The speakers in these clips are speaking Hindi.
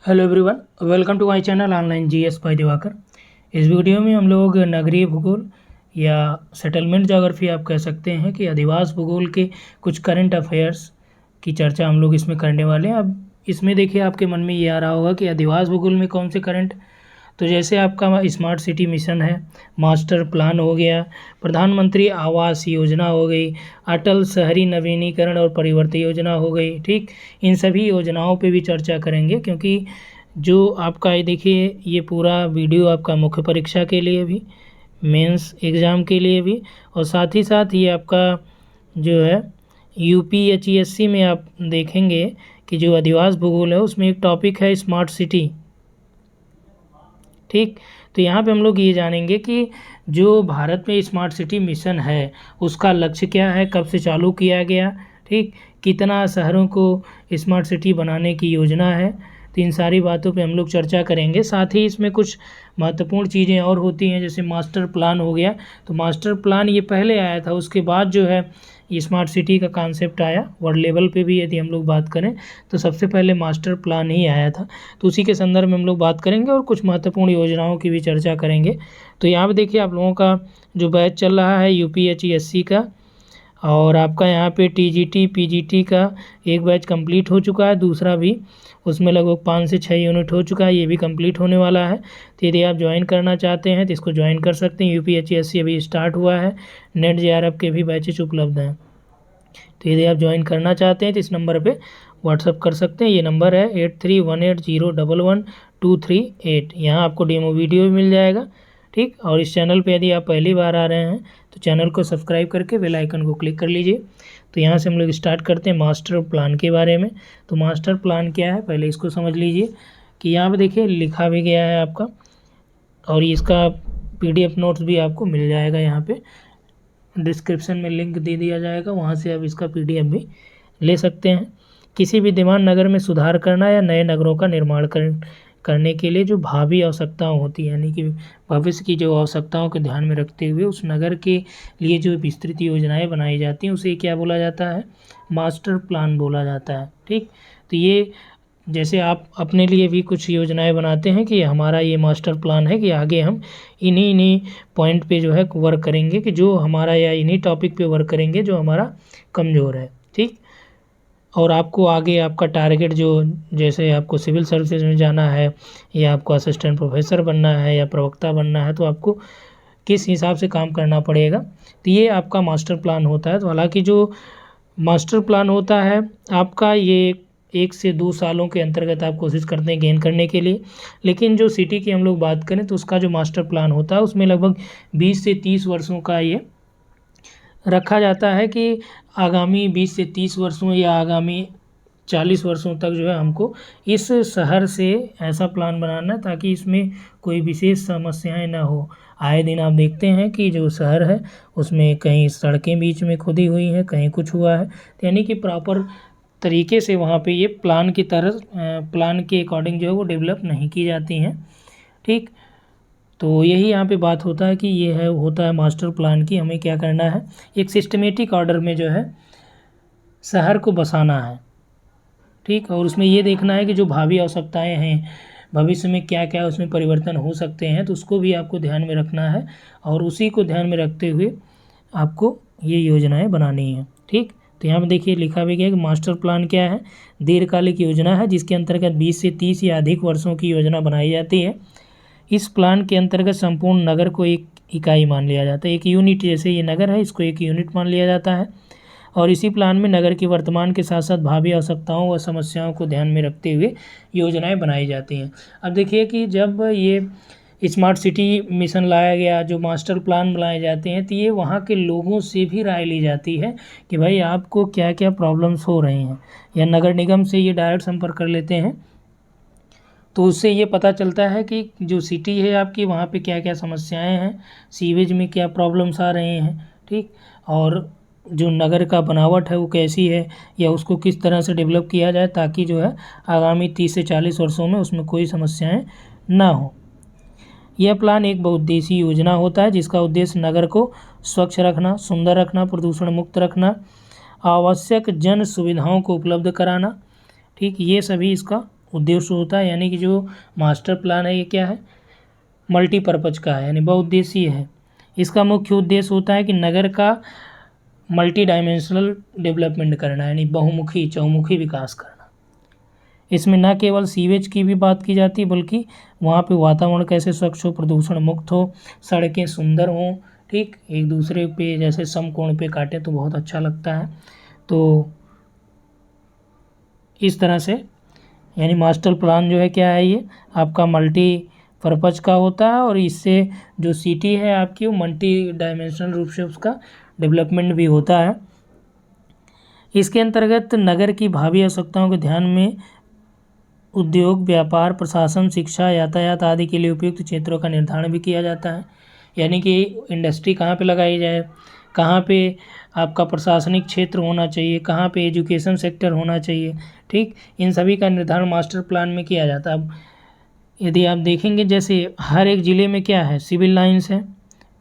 Hello everyone, welcome to my channel online GS by Diwakar. इस वीडियो में हम लोग नगरीय भूगोल या सेटलमेंट ज्योग्राफी आप कह सकते हैं कि अधिवास भूगोल के कुछ करंट अफेयर्स की चर्चा हम लोग इसमें करने वाले हैं। अब इसमें देखिए आपके मन में ये आ रहा होगा कि अधिवास भूगोल में कौन से करंट, तो जैसे आपका स्मार्ट सिटी मिशन है, मास्टर प्लान हो गया, प्रधानमंत्री आवास योजना हो गई, अटल शहरी नवीनीकरण और परिवर्तन योजना हो गई। ठीक, इन सभी योजनाओं पे भी चर्चा करेंगे, क्योंकि जो आपका ये देखिए ये पूरा वीडियो आपका मुख्य परीक्षा के लिए भी, मेंस एग्ज़ाम के लिए भी, और साथ ही साथ ये आपका जो है यूपीएचईएससी में आप देखेंगे कि जो अधिवास भूगोल है उसमें एक टॉपिक है स्मार्ट सिटी। ठीक, तो यहाँ पे हम लोग ये जानेंगे कि जो भारत में स्मार्ट सिटी मिशन है उसका लक्ष्य क्या है, कब से चालू किया गया, ठीक, कितना शहरों को स्मार्ट सिटी बनाने की योजना है। तो इन सारी बातों पे हम लोग चर्चा करेंगे। साथ ही इसमें कुछ महत्वपूर्ण चीज़ें और होती हैं, जैसे मास्टर प्लान हो गया। तो मास्टर प्लान ये पहले आया था, उसके बाद जो है ये स्मार्ट सिटी का कॉन्सेप्ट आया। वर्ल्ड लेवल पे भी यदि हम लोग बात करें तो सबसे पहले मास्टर प्लान ही आया था। तो उसी के संदर्भ में हम लोग बात करेंगे और कुछ महत्वपूर्ण योजनाओं की भी चर्चा करेंगे। तो यहाँ पे देखिए आप लोगों का जो बैच चल रहा है यूपीएचईएससी का, और आपका यहाँ पे टीजीटी पीजीटी का एक बैच कंप्लीट हो चुका है, दूसरा भी उसमें लगभग 5 से 6 यूनिट हो चुका है, ये भी कंप्लीट होने वाला है। तो यदि आप ज्वाइन करना चाहते हैं तो इसको ज्वाइन कर सकते हैं। यूपीएचईएससी अभी स्टार्ट हुआ है, नेट जेआरएफ के भी बैचेस उपलब्ध हैं। तो यदि आप ज्वाइन करना चाहते हैं तो इस नंबर पे व्हाट्सअप कर सकते हैं। ये नंबर है 8318011238। यहाँ आपको डेमो वीडियो भी मिल जाएगा। ठीक, और इस चैनल पे यदि आप पहली बार आ रहे हैं तो चैनल को सब्सक्राइब करके बेल आइकन को क्लिक कर लीजिए। तो यहाँ से हम लोग स्टार्ट करते हैं मास्टर प्लान के बारे में। तो मास्टर प्लान क्या है पहले इसको समझ लीजिए कि यहाँ पे देखिए लिखा भी गया है आपका, और इसका PDF नोट्स भी आपको मिल जाएगा। यहाँ पे डिस्क्रिप्शन में लिंक दे दिया जाएगा, वहाँ से आप इसका PDF भी ले सकते हैं। किसी विद्यमान नगर में सुधार करना या नए नगरों का निर्माण करने के लिए जो भावी आवश्यकताएं होती हैं, यानी कि भविष्य की जो आवश्यकताओं को ध्यान में रखते हुए उस नगर के लिए जो विस्तृत योजनाएं बनाई जाती हैं उसे क्या बोला जाता है, मास्टर प्लान बोला जाता है। ठीक, तो ये जैसे आप अपने लिए भी कुछ योजनाएं बनाते हैं कि हमारा ये मास्टर प्लान है कि आगे हम इन्हीं पॉइंट पे जो है वर्क करेंगे, कि जो हमारा या इन्हीं टॉपिक पे वर्क करेंगे जो हमारा कमज़ोर है। ठीक, और आपको आगे आपका टारगेट जो, जैसे आपको सिविल सर्विसेज में जाना है या आपको असिस्टेंट प्रोफेसर बनना है या प्रवक्ता बनना है, तो आपको किस हिसाब से काम करना पड़ेगा, तो ये आपका मास्टर प्लान होता है। तो हालांकि जो मास्टर प्लान होता है आपका ये 1 से 2 सालों के अंतर्गत आप कोशिश करते हैं गेन करने के लिए, लेकिन जो सिटी की हम लोग बात करें तो उसका जो मास्टर प्लान होता है उसमें लगभग 20 से 30 वर्षों का ये रखा जाता है कि आगामी 20 से 30 वर्षों या आगामी 40 वर्षों तक जो है हमको इस शहर से ऐसा प्लान बनाना है ताकि इसमें कोई विशेष समस्याएं ना हो। आए दिन आप देखते हैं कि जो शहर है उसमें कहीं सड़कें बीच में खुदी हुई हैं, कहीं कुछ हुआ है, तो यानी कि प्रॉपर तरीके से वहाँ पे ये प्लान की तरह प्लान के अकॉर्डिंग जो है वो डेवलप नहीं की जाती हैं। ठीक, तो यही यहाँ पे बात होता है कि ये है होता है मास्टर प्लान की हमें क्या करना है, एक सिस्टमेटिक ऑर्डर में जो है शहर को बसाना है। ठीक, और उसमें ये देखना है कि जो भावी आवश्यकताएं हैं, भविष्य में क्या क्या उसमें परिवर्तन हो सकते हैं, तो उसको भी आपको ध्यान में रखना है और उसी को ध्यान में रखते हुए आपको ये योजनाएं बनानी है। ठीक, तो यहाँ पर देखिए लिखा भी गया कि मास्टर प्लान क्या है, दीर्घकालिक योजना है जिसके अंतर्गत 20 से 30 या अधिक वर्षों की योजना बनाई जाती है। इस प्लान के अंतर्गत संपूर्ण नगर को एक इकाई मान लिया जाता है, एक यूनिट, जैसे ये नगर है इसको एक यूनिट मान लिया जाता है। और इसी प्लान में नगर की वर्तमान के साथ साथ भावी आवश्यकताओं व समस्याओं को ध्यान में रखते हुए योजनाएं बनाई जाती हैं। अब देखिए कि जब ये स्मार्ट सिटी मिशन लाया गया, जो मास्टर प्लान बनाए जाते हैं, तो ये वहाँ के लोगों से भी राय ली जाती है कि भाई आपको क्या क्या प्रॉब्लम्स हो रहे हैं, या नगर निगम से ये डायरेक्ट संपर्क कर लेते हैं। तो उससे ये पता चलता है कि जो सिटी है आपकी वहाँ पे क्या क्या समस्याएं हैं, सीवेज में क्या प्रॉब्लम्स आ रहे हैं। ठीक, और जो नगर का बनावट है वो कैसी है, या उसको किस तरह से डेवलप किया जाए ताकि जो है आगामी 30 से 40 वर्षों में उसमें कोई समस्याएं ना हो। यह प्लान एक बहुउद्देशीय योजना होता है जिसका उद्देश्य नगर को स्वच्छ रखना, सुंदर रखना, प्रदूषण मुक्त रखना, आवश्यक जन सुविधाओं को उपलब्ध कराना। ठीक, ये सभी इसका उद्देश्य होता है, यानी कि जो मास्टर प्लान है ये क्या है, मल्टीपर्पज़ का है, यानी बहुउद्देशीय है। इसका मुख्य उद्देश्य होता है कि नगर का मल्टी डायमेंशनल डेवलपमेंट करना, यानी बहुमुखी चहुमुखी विकास करना। इसमें न केवल सीवेज की भी बात की जाती है, बल्कि वहाँ पे वातावरण कैसे स्वच्छ हो, प्रदूषण मुक्त हो, सड़कें सुंदर हों, ठीक, एक दूसरे पे जैसे समकोण पे काटे तो बहुत अच्छा लगता है। तो इस तरह से यानी मास्टर प्लान जो है क्या है, ये आपका मल्टी पर्पज का होता है, और इससे जो सिटी है आपकी वो मल्टी डायमेंशनल रूप से उसका डेवलपमेंट भी होता है। इसके अंतर्गत नगर की भावी आवश्यकताओं के ध्यान में उद्योग, व्यापार, प्रशासन, शिक्षा, यातायात आदि के लिए उपयुक्त क्षेत्रों का निर्धारण भी किया जाता है। यानी कि इंडस्ट्री कहाँ पे लगाई जाए, कहाँ पे आपका प्रशासनिक क्षेत्र होना चाहिए, कहाँ पे एजुकेशन सेक्टर होना चाहिए, ठीक, इन सभी का निर्धारण मास्टर प्लान में किया जाता है। अब यदि आप देखेंगे जैसे हर एक ज़िले में क्या है, सिविल लाइन्स है,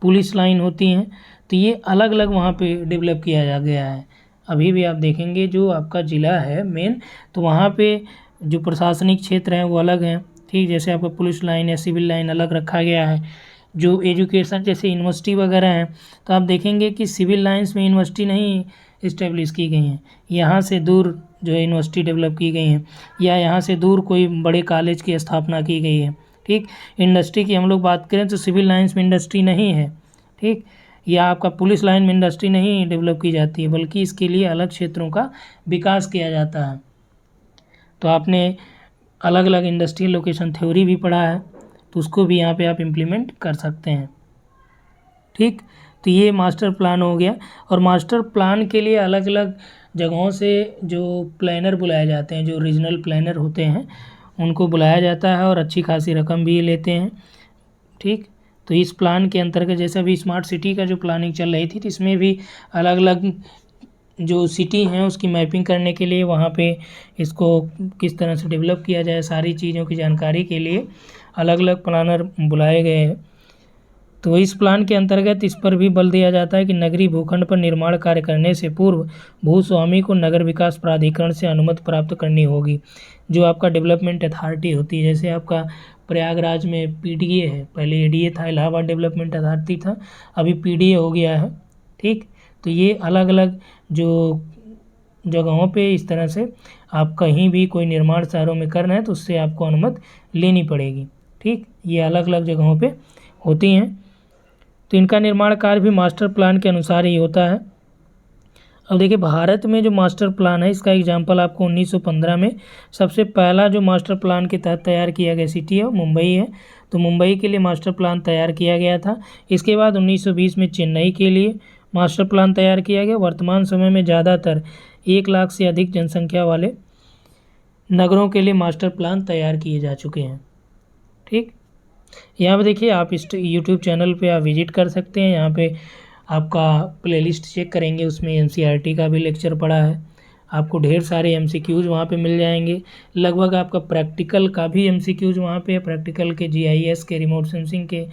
पुलिस लाइन होती हैं, तो ये अलग अलग वहाँ पे डेवलप किया जा गया है। अभी भी आप देखेंगे जो आपका ज़िला है मेन, तो वहाँ पे जो प्रशासनिक क्षेत्र हैं वो अलग हैं, ठीक, जैसे आपका पुलिस लाइन या सिविल लाइन अलग रखा गया है। जो एजुकेशन जैसे यूनिवर्सिटी वगैरह हैं, तो आप देखेंगे कि सिविल लाइन्स में यूनिवर्सिटी नहीं इस्टेब्लिश की गई हैं, यहाँ से दूर जो है यूनिवर्सिटी डेवलप की गई हैं, या यहाँ से दूर कोई बड़े कॉलेज की स्थापना की गई है, ठीक। इंडस्ट्री की हम लोग बात करें तो सिविल लाइन्स में इंडस्ट्री नहीं है, ठीक, या आपका पुलिस लाइन में इंडस्ट्री नहीं डेवलप की जाती है, बल्कि इसके लिए अलग क्षेत्रों का विकास किया जाता है। तो आपने अलग अलग इंडस्ट्रियल लोकेशन थ्योरी भी पढ़ा है, तो उसको भी यहाँ पे आप इम्प्लीमेंट कर सकते हैं, ठीक। तो ये मास्टर प्लान हो गया। और मास्टर प्लान के लिए अलग अलग जगहों से जो प्लानर बुलाए जाते हैं, जो रीजनल प्लानर होते हैं, उनको बुलाया जाता है और अच्छी खासी रकम भी लेते हैं, ठीक। तो इस प्लान के अंतर्गत जैसे अभी स्मार्ट सिटी का जो प्लानिंग चल रही थी, तो इसमें भी अलग अलग जो सिटी हैं उसकी मैपिंग करने के लिए, वहाँ पे इसको किस तरह से डेवलप किया जाए, सारी चीज़ों की जानकारी के लिए अलग अलग प्लानर बुलाए गए हैं। तो इस प्लान के अंतर्गत इस पर भी बल दिया जाता है कि नगरीय भूखंड पर निर्माण कार्य करने से पूर्व भूस्वामी को नगर विकास प्राधिकरण से अनुमति प्राप्त करनी होगी। जो आपका डेवलपमेंट अथॉरिटी होती है, जैसे आपका प्रयागराज में पीडीए है, पहले एडीए था, इलाहाबाद डेवलपमेंट अथॉरिटी था, अभी पीडीए हो गया है, ठीक। तो ये अलग अलग जो जगहों पे इस तरह से आप कहीं भी कोई निर्माण शहरों में कर रहे हैं तो उससे आपको अनुमति लेनी पड़ेगी, ठीक। ये अलग अलग जगहों पे होती हैं। तो इनका निर्माण कार्य भी मास्टर प्लान के अनुसार ही होता है। अब देखिए भारत में जो मास्टर प्लान है, इसका एग्जाम्पल आपको 1915 में सबसे पहला जो मास्टर प्लान के तहत तैयार किया गया सिटी है वो मुंबई है। तो मुंबई के लिए मास्टर प्लान तैयार किया गया था। इसके बाद 1920 में चेन्नई के लिए मास्टर प्लान तैयार किया गया। वर्तमान समय में ज़्यादातर 1 लाख से अधिक जनसंख्या वाले नगरों के लिए मास्टर प्लान तैयार किए जा चुके हैं, ठीक। यहाँ पे देखिए आप इस यूट्यूब चैनल पे आप विजिट कर सकते हैं। यहाँ पे आपका प्लेलिस्ट चेक करेंगे, उसमें एनसीईआरटी का भी लेक्चर पड़ा है, आपको ढेर सारे एमसीक्यूज़ वहाँ पे मिल जाएंगे। लगभग आपका प्रैक्टिकल का भी एमसीक्यूज़ वहाँ पे है, प्रैक्टिकल के जीआईएस के, रिमोट सेंसिंग के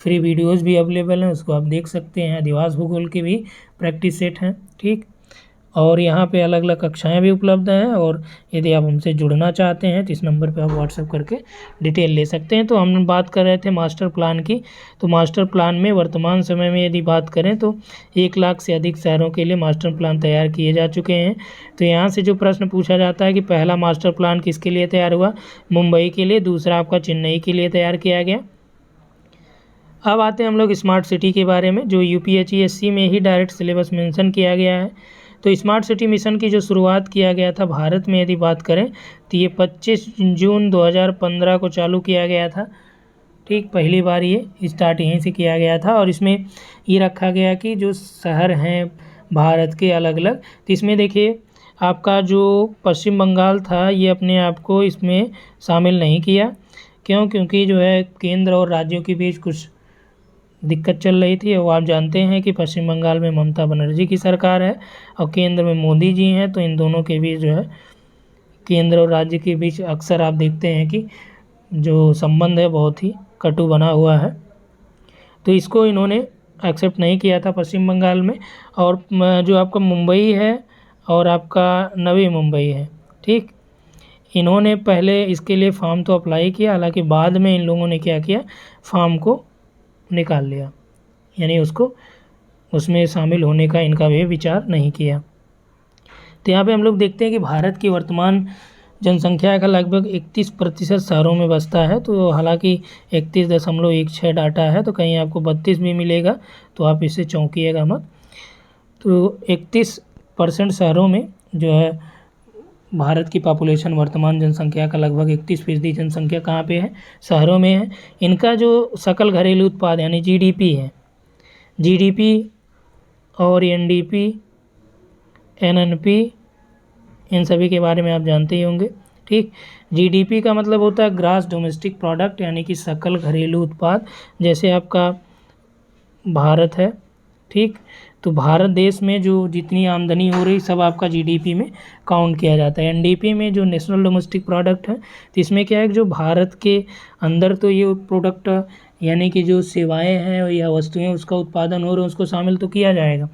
फ्री वीडियोज़ भी अवेलेबल हैं, उसको आप देख सकते हैं। अधिवास भूगोल के भी प्रैक्टिस सेट हैं, ठीक। और यहाँ पे अलग अलग कक्षाएं भी उपलब्ध हैं, और यदि आप हमसे जुड़ना चाहते हैं तो इस नंबर पे आप व्हाट्सएप करके डिटेल ले सकते हैं। तो हम बात कर रहे थे मास्टर प्लान की। तो मास्टर प्लान में वर्तमान समय में यदि बात करें तो 1 लाख से अधिक शहरों के लिए मास्टर प्लान तैयार किए जा चुके हैं। तो यहाँ से जो प्रश्न पूछा जाता है कि पहला मास्टर प्लान किसके लिए तैयार हुआ, मुंबई के लिए, दूसरा आपका चेन्नई के लिए तैयार किया गया। अब आते हैं हम लोग स्मार्ट सिटी के बारे में, जो यूपीएचईएससी में ही डायरेक्ट सिलेबस मेंशन किया गया है। तो स्मार्ट सिटी मिशन की जो शुरुआत किया गया था भारत में यदि बात करें तो ये 25 जून 2015 को चालू किया गया था, ठीक। पहली बार ये स्टार्ट यहीं से किया गया था। और इसमें ये रखा गया कि जो शहर हैं भारत के अलग अलग, तो इसमें देखिए आपका जो पश्चिम बंगाल था ये अपने आप को इसमें शामिल नहीं किया। क्यों? क्योंकि जो है केंद्र और राज्यों के बीच कुछ दिक्कत चल रही थी। वो आप जानते हैं कि पश्चिम बंगाल में ममता बनर्जी की सरकार है और केंद्र में मोदी जी हैं, तो इन दोनों के बीच जो है केंद्र और राज्य के बीच अक्सर आप देखते हैं कि जो संबंध है बहुत ही कटु बना हुआ है। तो इसको इन्होंने एक्सेप्ट नहीं किया था पश्चिम बंगाल में। और जो आपका मुंबई है और आपका नवी मुंबई है, ठीक, इन्होंने पहले इसके लिए फॉर्म तो अप्लाई किया, हालांकि बाद में इन लोगों ने क्या किया, फॉर्म को निकाल लिया, यानी उसको उसमें शामिल होने का इनका भी विचार नहीं किया। तो यहाँ पे हम लोग देखते हैं कि भारत की वर्तमान जनसंख्या का लगभग 31% शहरों में बसता है। तो हालांकि 31.16 डाटा है, तो कहीं आपको 32 भी मिलेगा तो आप इससे चौंकिएगा मत। तो 31% शहरों में जो है भारत की पॉपुलेशन, वर्तमान जनसंख्या का लगभग 31% जनसंख्या कहाँ पे है, शहरों में है। इनका जो सकल घरेलू उत्पाद यानी जीडीपी है, जीडीपी और एनडीपी, एनएनपी, इन सभी के बारे में आप जानते ही होंगे। ठीक, जीडीपी का मतलब होता है ग्रॉस डोमेस्टिक प्रोडक्ट, यानी कि सकल घरेलू उत्पाद। जैसे आपका भारत है, ठीक, तो भारत देश में जो जितनी आमदनी हो रही सब आपका जीडीपी में काउंट किया जाता है। एनडीपी में जो नेशनल डोमेस्टिक प्रोडक्ट है, तो इसमें क्या है कि जो भारत के अंदर तो ये प्रोडक्ट यानी कि जो सेवाएं हैं या वस्तुएं उसका उत्पादन हो रहा है उसको शामिल तो किया जाएगा,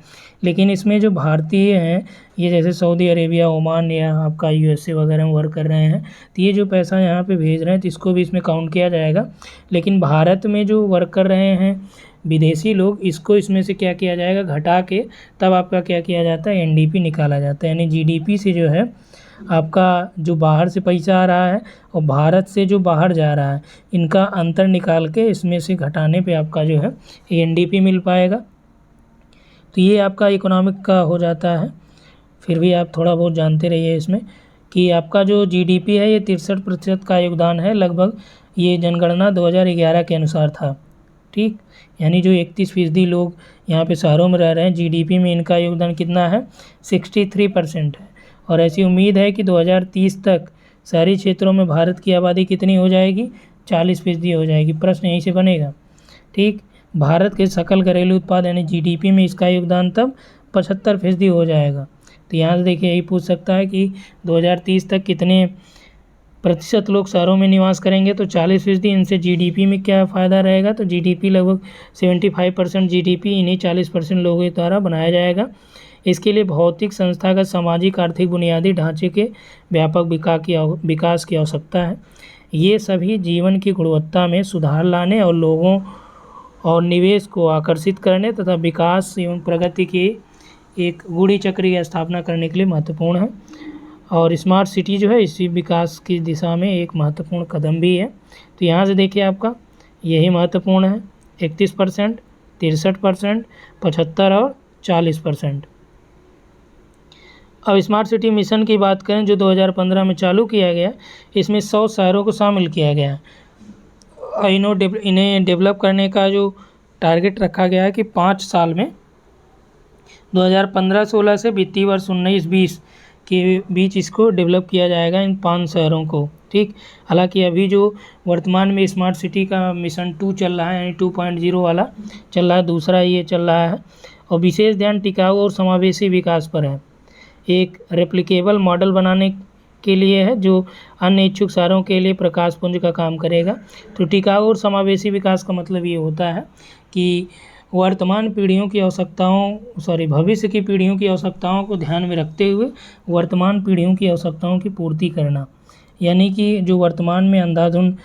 लेकिन इसमें जो भारतीय हैं, ये जैसे सऊदी अरेबिया, ओमान या आपका यूएसए वगैरह में वर्क कर रहे हैं, तो ये जो पैसा यहाँ पे भेज रहे हैं तो इसको भी इसमें काउंट किया जाएगा। लेकिन भारत में जो वर्क कर रहे हैं विदेशी लोग, इसको इसमें से क्या किया जाएगा, घटा के तब आपका क्या किया जाता है, एनडीपी निकाला जाता है। यानी जीडीपी से जो है आपका जो बाहर से पैसा आ रहा है और भारत से जो बाहर जा रहा है, इनका अंतर निकाल के इसमें से घटाने पे आपका जो है एनडीपी मिल पाएगा। तो ये आपका इकोनॉमिक का हो जाता है। फिर भी आप थोड़ा बहुत जानते रहिए इसमें कि आपका जो जीडीपी है ये 63% का योगदान है लगभग। ये जनगणना 2011 के अनुसार था। ठीक, यानी जो 31% लोग यहाँ पे शहरों में रह रहे हैं, जीडीपी में इनका योगदान कितना है, 63% है। और ऐसी उम्मीद है कि 2030 तक शहरी क्षेत्रों में भारत की आबादी कितनी हो जाएगी, 40% हो जाएगी। प्रश्न यहीं से बनेगा। ठीक, भारत के सकल घरेलू उत्पाद यानी जीडीपी में इसका योगदान तब 75% हो जाएगा। तो यहाँ से देखिए यही पूछ सकता है कि 2030 तक कितने प्रतिशत लोग शहरों में निवास करेंगे, तो 40%। इनसे जीडीपी में क्या फ़ायदा रहेगा, तो जीडीपी लगभग 75% जीडीपी इन्हीं 40% लोगों द्वारा बनाया जाएगा। इसके लिए भौतिक, संस्थागत, सामाजिक, आर्थिक बुनियादी ढांचे के व्यापक विकास की आवश्यकता है। ये सभी जीवन की गुणवत्ता में सुधार लाने और लोगों और निवेश को आकर्षित करने तथा विकास एवं प्रगति की एक गूढ़ी चक्र की स्थापना करने के लिए महत्वपूर्ण है। और स्मार्ट सिटी जो है इसी विकास की दिशा में एक महत्वपूर्ण कदम भी है। तो यहाँ से देखिए आपका यही महत्वपूर्ण है, 31%, 63%, 75% और 40%। अब स्मार्ट सिटी मिशन की बात करें जो 2015 में चालू किया गया, इसमें 100 शहरों को शामिल किया गया है। इन्हें डेवलप करने का जो टारगेट रखा गया है कि 5 साल में 2015-16 से वित्तीय वर्ष 19-20 के बीच इसको डेवलप किया जाएगा, इन 5 शहरों को। ठीक, हालांकि अभी जो वर्तमान में स्मार्ट सिटी का मिशन 2 चल रहा है, यानी 2.0 वाला चल रहा है, दूसरा ये चल रहा है, और विशेष ध्यान टिकाऊ और समावेशी विकास पर है। एक रेप्लिकेबल मॉडल बनाने के लिए है जो अन्य इच्छुक शहरों के लिए प्रकाश पुंज का काम करेगा। तो टिकाऊ और समावेशी विकास का मतलब ये होता है कि वर्तमान पीढ़ियों की भविष्य की पीढ़ियों की आवश्यकताओं को ध्यान में रखते हुए वर्तमान पीढ़ियों की आवश्यकताओं की पूर्ति करना। यानी कि जो वर्तमान में अंधाधुंध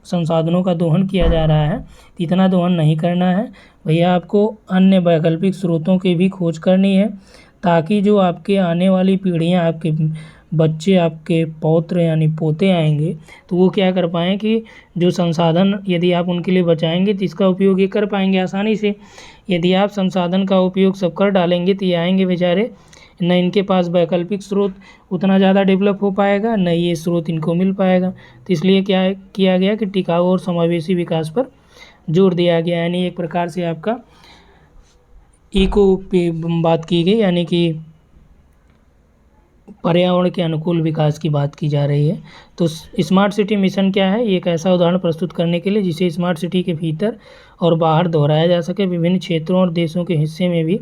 संसाधनों का दोहन किया जा रहा है, इतना दोहन नहीं करना है भैया, आपको अन्य वैकल्पिक स्रोतों की भी खोज करनी है, ताकि जो आपके आने वाली पीढ़ियाँ, आपके बच्चे, आपके पौत्र यानी पोते आएंगे, तो वो क्या कर पाएँ कि जो संसाधन यदि आप उनके लिए बचाएंगे तो इसका उपयोग ये कर पाएंगे आसानी से। यदि आप संसाधन का उपयोग सब कर डालेंगे तो ये आएंगे बेचारे, न इनके पास वैकल्पिक स्रोत उतना ज़्यादा डेवलप हो पाएगा, न ये स्रोत इनको मिल पाएगा। तो इसलिए क्या किया गया कि टिकाऊ और समावेशी विकास पर जोर दिया गया, यानी एक प्रकार से आपका इको पे बात की गई, यानी कि पर्यावरण के अनुकूल विकास की बात की जा रही है। तो स्मार्ट सिटी मिशन क्या है, एक ऐसा उदाहरण प्रस्तुत करने के लिए जिसे स्मार्ट सिटी के भीतर और बाहर दोहराया जा सके। विभिन्न क्षेत्रों और देशों के हिस्से में भी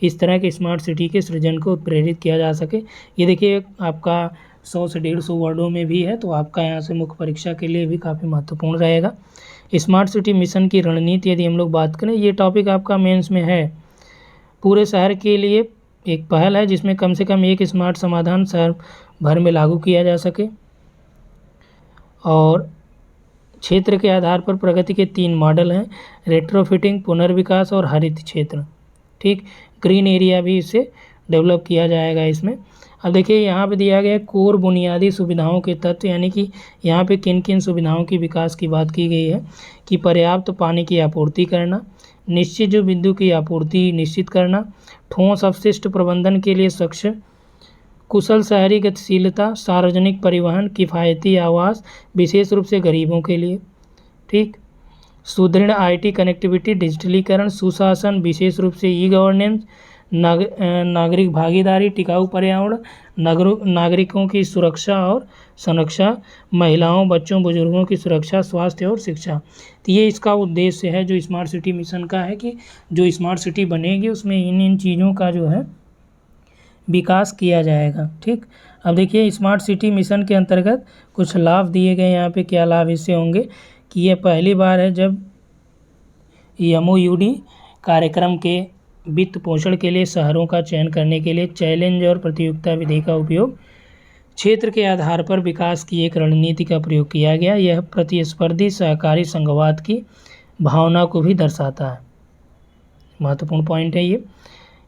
इस तरह के स्मार्ट सिटी के सृजन को प्रेरित किया जा सके। ये देखिए आपका 100 से 150 वर्डों में भी है, तो आपका यहाँ से मुख्य परीक्षा के लिए भी काफ़ी महत्वपूर्ण रहेगा। स्मार्ट सिटी मिशन की रणनीति यदि हम लोग बात करें, ये टॉपिक आपका मेंस में है। पूरे शहर के लिए एक पहल है जिसमें कम से कम एक स्मार्ट समाधान शहर भर में लागू किया जा सके। और क्षेत्र के आधार पर प्रगति के 3 मॉडल हैं, रेट्रोफिटिंग, पुनर्विकास और हरित क्षेत्र। ठीक, ग्रीन एरिया भी इसे डेवलप किया जाएगा इसमें। अब देखिए यहाँ पे दिया गया कोर बुनियादी सुविधाओं के तत्व, यानी कि यहाँ पे किन किन सुविधाओं की विकास की बात की गई है कि पर्याप्त पानी की आपूर्ति करना, निश्चित जो बिंदु की आपूर्ति निश्चित करना, ठोस अपशिष्ट प्रबंधन के लिए स्वच्छ, कुशल शहरी गतिशीलता, सार्वजनिक परिवहन, किफ़ायती आवास विशेष रूप से गरीबों के लिए। ठीक, सुदृढ़ आईटी कनेक्टिविटी, डिजिटलीकरण, सुशासन विशेष रूप से ई गवर्नेंस, नागरिक भागीदारी, टिकाऊ पर्यावरण, नागरिकों की सुरक्षा और संरक्षा, महिलाओं, बच्चों, बुजुर्गों की सुरक्षा, स्वास्थ्य और शिक्षा। तो ये इसका उद्देश्य है जो स्मार्ट सिटी मिशन का है कि जो स्मार्ट सिटी बनेगी उसमें इन चीज़ों का जो है विकास किया जाएगा। ठीक, अब देखिए स्मार्ट सिटी मिशन के अंतर्गत कुछ लाभ दिए गए। यहाँ पे क्या लाभ इससे होंगे कि ये पहली बार है जब MOUD कार्यक्रम के वित्त पोषण के लिए शहरों का चयन करने के लिए चैलेंज और प्रतियोगिता विधि का उपयोग क्षेत्र के आधार पर विकास की एक रणनीति का प्रयोग किया गया। यह प्रतिस्पर्धी सहकारी संघवाद की भावना को भी दर्शाता है। महत्वपूर्ण पॉइंट है ये,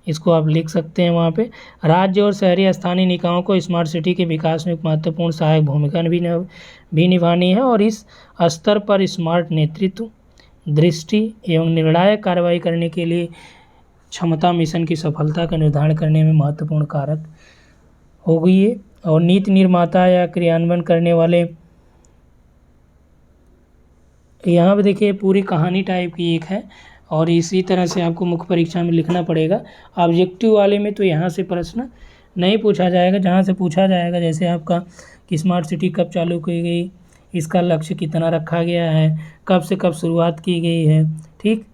इसको आप लिख सकते हैं वहाँ पे। राज्य और शहरी स्थानीय निकायों को स्मार्ट सिटी के विकास में एक महत्वपूर्ण सहायक भूमिका भी निभानी है और इस स्तर पर स्मार्ट नेतृत्व, दृष्टि एवं निर्णायक कार्रवाई करने के लिए क्षमता मिशन की सफलता का निर्धारण करने में महत्वपूर्ण कारक होगी ये। और नीति निर्माता या क्रियान्वयन करने वाले, यहाँ पे देखिए पूरी कहानी टाइप की एक है और इसी तरह से आपको मुख्य परीक्षा में लिखना पड़ेगा। ऑब्जेक्टिव वाले में तो यहाँ से प्रश्न नहीं पूछा जाएगा, जहाँ से पूछा जाएगा जैसे आपका कि स्मार्ट सिटी कब चालू की गई, इसका लक्ष्य कितना रखा गया है, कब से कब शुरुआत की गई है, ठीक,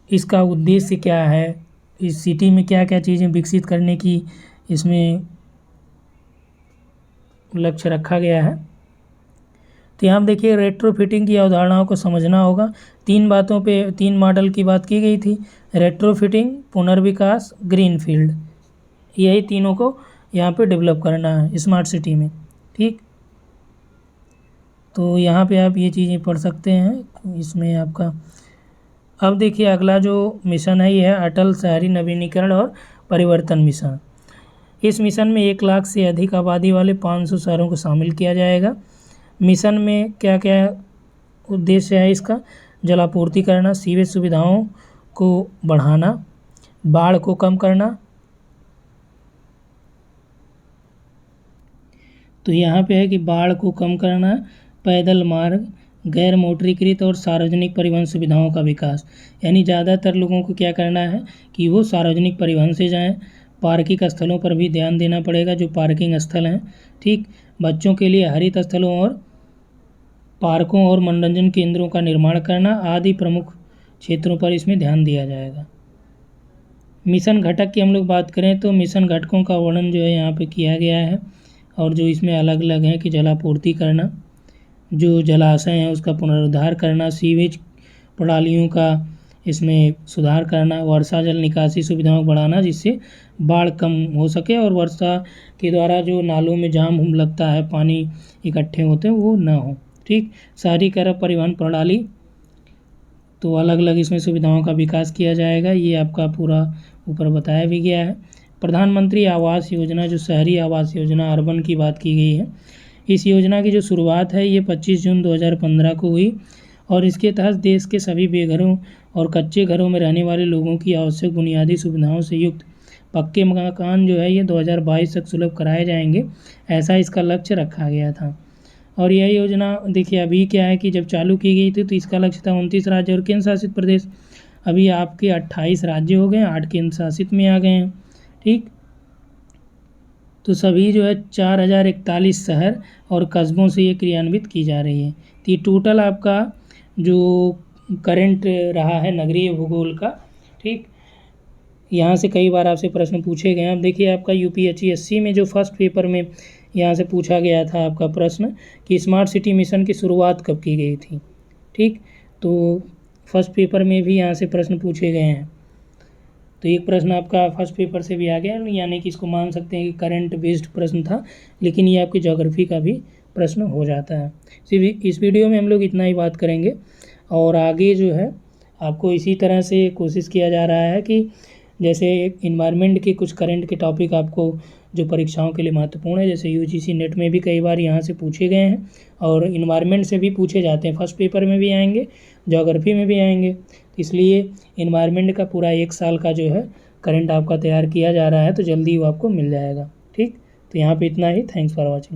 इसका उद्देश्य क्या है, इस सिटी में क्या क्या चीज़ें विकसित करने की इसमें लक्ष्य रखा गया है। तो यहाँ देखिए रेट्रोफिटिंग की अवधारणाओं को समझना होगा। 3 बातों पे 3 मॉडल की बात की गई थी, रेट्रोफिटिंग, पुनर्विकास, ग्रीन फील्ड, यही तीनों को यहाँ पे डेवलप करना है स्मार्ट सिटी में। ठीक, तो यहाँ पे आप ये चीज़ें पढ़ सकते हैं इसमें आपका। अब देखिए अगला जो मिशन है ये है अटल शहरी नवीनीकरण और परिवर्तन मिशन। इस मिशन में 1 लाख से अधिक आबादी वाले 500 शहरों को शामिल किया जाएगा। मिशन में क्या क्या उद्देश्य है इसका, जलापूर्ति करना, सीवेज सुविधाओं को बढ़ाना, बाढ़ को कम करना। तो यहाँ पे है कि बाढ़ को कम करना, पैदल मार्ग, गैर मोटरीकृत और सार्वजनिक परिवहन सुविधाओं का विकास, यानी ज़्यादातर लोगों को क्या करना है कि वो सार्वजनिक परिवहन से जाएं। पार्किंग स्थलों पर भी ध्यान देना पड़ेगा, जो पार्किंग स्थल हैं। ठीक, बच्चों के लिए हरित स्थलों और पार्कों और मनोरंजन केंद्रों का निर्माण करना आदि प्रमुख क्षेत्रों पर इसमें ध्यान दिया जाएगा। मिशन घटक की हम लोग बात करें तो मिशन घटकों का वर्णन जो है यहाँ पे किया गया है और जो इसमें अलग अलग है कि जलापूर्ति करना, जो जलाशय हैं उसका पुनरुद्धार करना, सीवेज प्रणालियों का इसमें सुधार करना, वर्षा जल निकासी सुविधाओं को बढ़ाना जिससे बाढ़ कम हो सके और वर्षा के द्वारा जो नालों में जाम लगता है, पानी इकट्ठे होते हैं, वो ना हो। ठीक, शहरीकरण परिवहन प्रणाली, तो अलग अलग इसमें सुविधाओं का विकास किया जाएगा, ये आपका पूरा ऊपर बताया भी गया है। प्रधानमंत्री आवास योजना, जो शहरी आवास योजना अर्बन की बात की गई है, इस योजना की जो शुरुआत है ये 25 जून 2015 को हुई और इसके तहत देश के सभी बेघरों और कच्चे घरों में रहने वाले लोगों की आवश्यक बुनियादी सुविधाओं से युक्त पक्के मकान जो है ये 2022 तक सुलभ कराए जाएंगे, ऐसा इसका लक्ष्य रखा गया था। और यह योजना देखिए अभी क्या है कि जब चालू की गई थी तो इसका लक्ष्य था 29 राज्य और केंद्र शासित प्रदेश, अभी आपके 28 राज्य हो गए, 8 केंद्र शासित में आ गए हैं। ठीक, तो सभी जो है 4041 शहर और कस्बों से ये क्रियान्वित की जा रही है। तो ये टोटल आपका जो करंट रहा है नगरीय भूगोल का। ठीक, यहाँ से कई बार आपसे प्रश्न पूछे गए हैं। अब देखिए आपका UPSC में जो फर्स्ट पेपर में यहाँ से पूछा गया था आपका प्रश्न कि स्मार्ट सिटी मिशन की शुरुआत कब की गई थी। ठीक, तो फर्स्ट पेपर में भी यहाँ से प्रश्न पूछे गए हैं। तो एक प्रश्न आपका फर्स्ट पेपर से भी आ गया, यानी कि इसको मान सकते हैं कि करंट बेस्ड प्रश्न था, लेकिन ये आपकी ज्योग्राफी का भी प्रश्न हो जाता है। इस वीडियो में हम लोग इतना ही बात करेंगे और आगे जो है आपको इसी तरह से कोशिश किया जा रहा है कि जैसे इन्वायरमेंट के कुछ करंट के टॉपिक आपको जो परीक्षाओं के लिए महत्वपूर्ण है, जैसे यूजीसी नेट में भी कई बार यहाँ से पूछे गए हैं और इन्वायरमेंट से भी पूछे जाते हैं, फर्स्ट पेपर में भी आएंगे, ज्योग्राफी में भी आएंगे। इसलिए इन्वायरमेंट का पूरा 1 साल का जो है करंट आपका तैयार किया जा रहा है, तो जल्दी वो आपको मिल जाएगा। ठीक, तो यहाँ पे इतना ही। Thanks for watching.